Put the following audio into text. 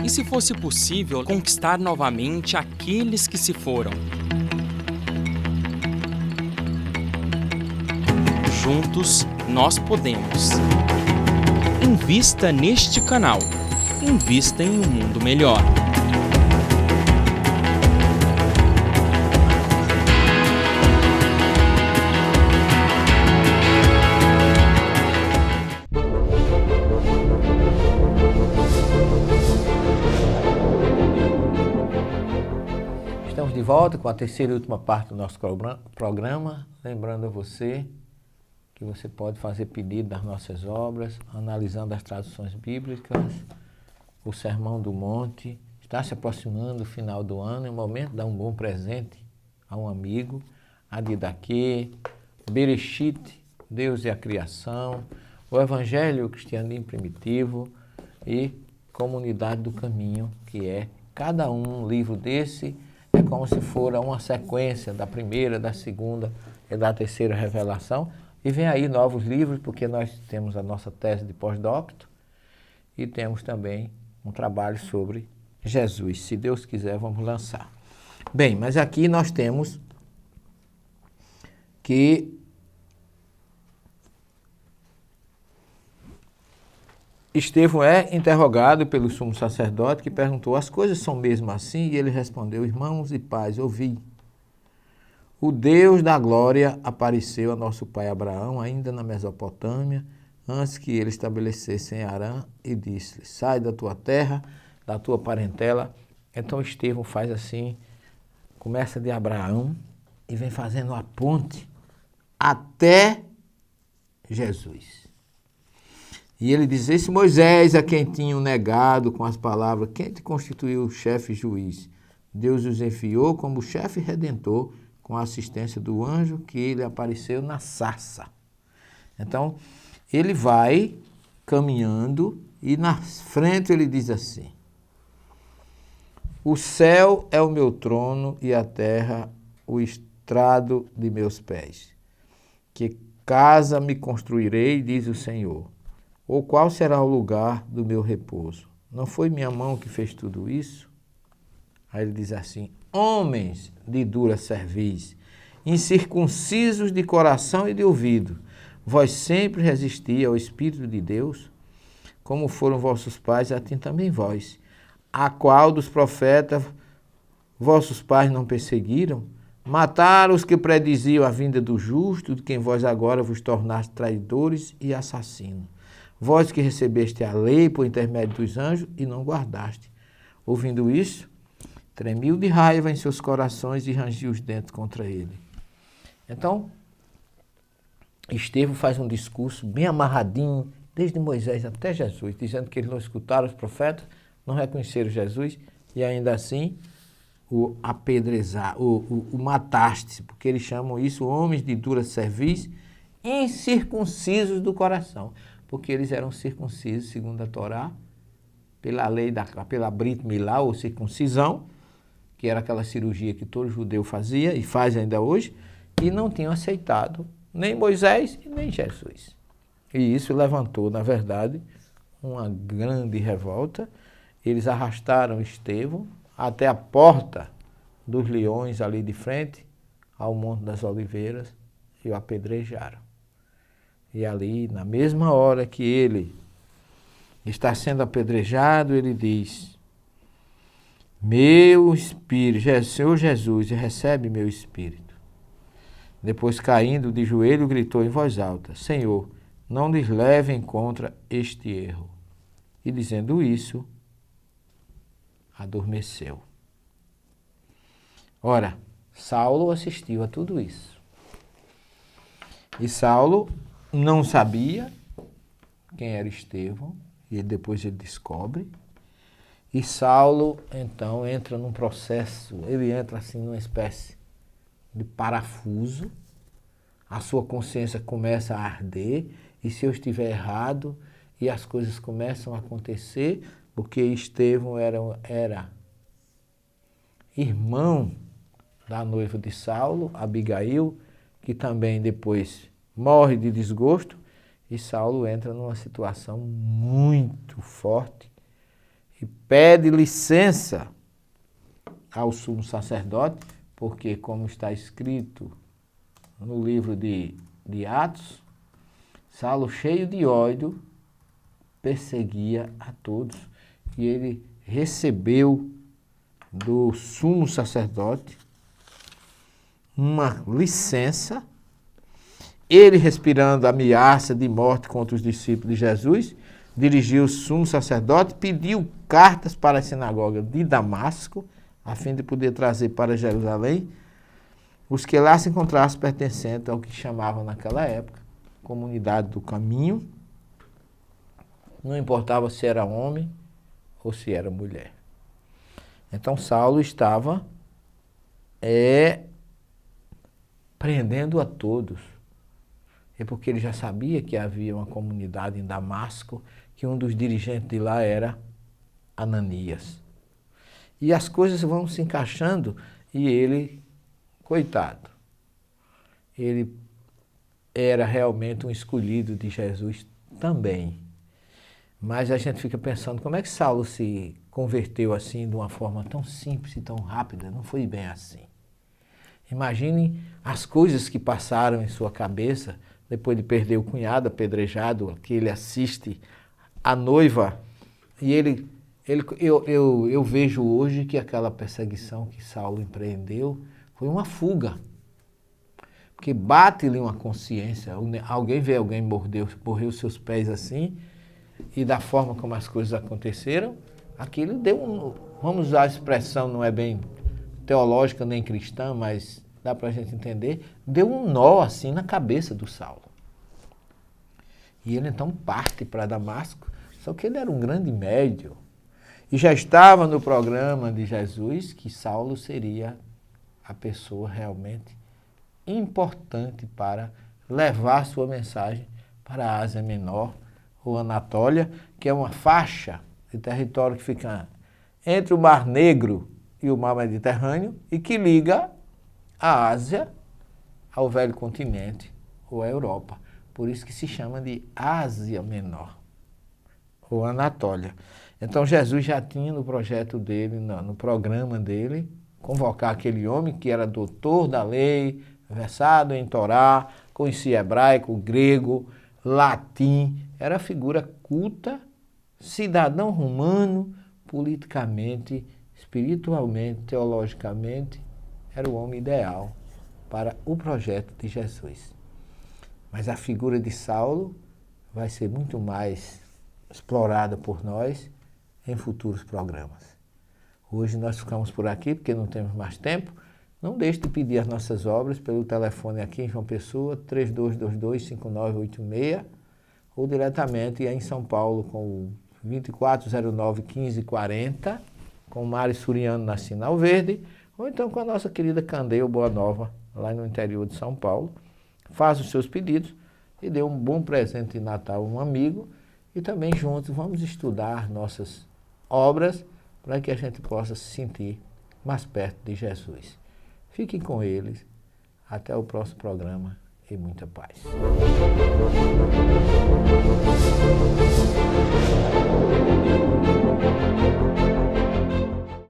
E se fosse possível conquistar novamente aqueles que se foram? Juntos, nós podemos. Invista neste canal. Invista em um mundo melhor. Estamos de volta com a terceira e última parte do nosso programa. Lembrando a você que você pode fazer pedido das nossas obras, analisando as traduções bíblicas, o Sermão do Monte. Está se aproximando o final do ano, é o momento de dar um bom presente a um amigo, a Didaquê, Bereshit, Deus e a Criação, o Evangelho, o Cristianismo Primitivo e Comunidade do Caminho, que é cada um livro desse, é como se fora uma sequência da primeira, da segunda e da terceira revelação. E vem aí novos livros, porque nós temos a nossa tese de pós-docto e temos também um trabalho sobre Jesus. Se Deus quiser, vamos lançar. Bem, mas aqui nós temos que Estevão é interrogado pelo sumo sacerdote, que perguntou: as coisas são mesmo assim? E ele respondeu: irmãos e pais, ouvi. O Deus da glória apareceu a nosso pai Abraão, ainda na Mesopotâmia, antes que ele estabelecesse em Harã, e disse-lhe: sai da tua terra, da tua parentela. Então Estevão faz assim, começa de Abraão e vem fazendo a ponte até Jesus. E ele diz: esse Moisés a quem tinham negado com as palavras, quem te constituiu o chefe e juiz? Deus os enviou como chefe redentor, com a assistência do anjo que ele apareceu na sarça. Então, ele vai caminhando e na frente ele diz assim: o céu é o meu trono e a terra o estrado de meus pés. Que casa me construirei, diz o Senhor, ou qual será o lugar do meu repouso? Não foi minha mão que fez tudo isso? Aí ele diz assim: homens de dura cerviz, incircuncisos de coração e de ouvido, vós sempre resisti ao Espírito de Deus, como foram vossos pais, assim também vós. A qual dos profetas vossos pais não perseguiram? Mataram os que prediziam a vinda do justo, de quem vós agora vos tornaste traidores e assassinos. Vós que recebeste a lei por intermédio dos anjos e não guardaste. Ouvindo isso, tremiu de raiva em seus corações e rangiu os dentes contra ele. Então, Estevão faz um discurso bem amarradinho, desde Moisés até Jesus, dizendo que eles não escutaram os profetas, não reconheceram Jesus e ainda assim o apedrejar, o mataste, porque eles chamam isso homens de dura cerviz, incircuncisos do coração, porque eles eram circuncisos, segundo a Torá, pela lei, pela Brit Milá, ou circuncisão, que era aquela cirurgia que todo judeu fazia e faz ainda hoje, e não tinham aceitado nem Moisés e nem Jesus. E isso levantou, na verdade, uma grande revolta. Eles arrastaram Estevão até a porta dos leões ali de frente, ao Monte das Oliveiras, e o apedrejaram. E ali, na mesma hora que ele está sendo apedrejado, ele diz: meu espírito, Senhor Jesus, recebe meu espírito. Depois, caindo de joelho, gritou em voz alta: Senhor, não lhes levem contra este erro. E dizendo isso, adormeceu. Ora, Saulo assistiu a tudo isso. E Saulo não sabia quem era Estevão, e depois ele descobre. E Saulo, então, entra num processo, ele entra assim numa espécie de parafuso, a sua consciência começa a arder, e se eu estiver errado, e as coisas começam a acontecer, porque Estevão era irmão da noiva de Saulo, Abigail, que também depois morre de desgosto, e Saulo entra numa situação muito forte, e pede licença ao sumo sacerdote, porque, como está escrito no livro de Atos, Saulo, cheio de ódio, perseguia a todos, e ele recebeu do sumo sacerdote uma licença. Ele, respirando ameaça de morte contra os discípulos de Jesus, dirigiu o sumo sacerdote, pediu cartas para a sinagoga de Damasco, a fim de poder trazer para Jerusalém os que lá se encontrassem pertencentes ao que chamavam naquela época comunidade do caminho. Não importava se era homem ou se era mulher. Então Saulo estava prendendo a todos. É porque ele já sabia que havia uma comunidade em Damasco, que um dos dirigentes de lá era Ananias. E as coisas vão se encaixando e ele, coitado, ele era realmente um escolhido de Jesus também. Mas a gente fica pensando, como é que Saulo se converteu assim de uma forma tão simples e tão rápida? Não foi bem assim. Imaginem as coisas que passaram em sua cabeça depois de perder o cunhado apedrejado, que ele assiste a noiva, e eu vejo hoje que aquela perseguição que Saulo empreendeu foi uma fuga. Porque bate-lhe uma consciência, alguém vê alguém morrer os seus pés assim, e da forma como as coisas aconteceram, aquilo deu vamos usar a expressão, não é bem teológica nem cristã, mas dá para a gente entender, deu um nó assim na cabeça do Saulo. E ele então parte para Damasco, só que ele era um grande médium. E já estava no programa de Jesus que Saulo seria a pessoa realmente importante para levar sua mensagem para a Ásia Menor, ou Anatólia, que é uma faixa de território que fica entre o Mar Negro e o Mar Mediterrâneo e que liga a Ásia ao velho continente ou à Europa. Por isso que se chama de Ásia Menor ou Anatólia. Então Jesus já tinha no projeto dele, no programa dele, convocar aquele homem que era doutor da lei, versado em Torá, conhecia hebraico, grego, latim, era figura culta, cidadão romano, politicamente, espiritualmente, teologicamente, era o homem ideal para o projeto de Jesus. Mas a figura de Saulo vai ser muito mais explorada por nós em futuros programas. Hoje nós ficamos por aqui porque não temos mais tempo. Não deixe de pedir as nossas obras pelo telefone aqui em João Pessoa, 3222-5986, ou diretamente em São Paulo com o 2409-1540, com o Mário Suriano na Sinal Verde, ou então com a nossa querida Candeia Boa Nova, lá no interior de São Paulo. Faça os seus pedidos e dê um bom presente de Natal a um amigo, e também juntos vamos estudar nossas obras para que a gente possa se sentir mais perto de Jesus. Fiquem com eles. Até o próximo programa e muita paz.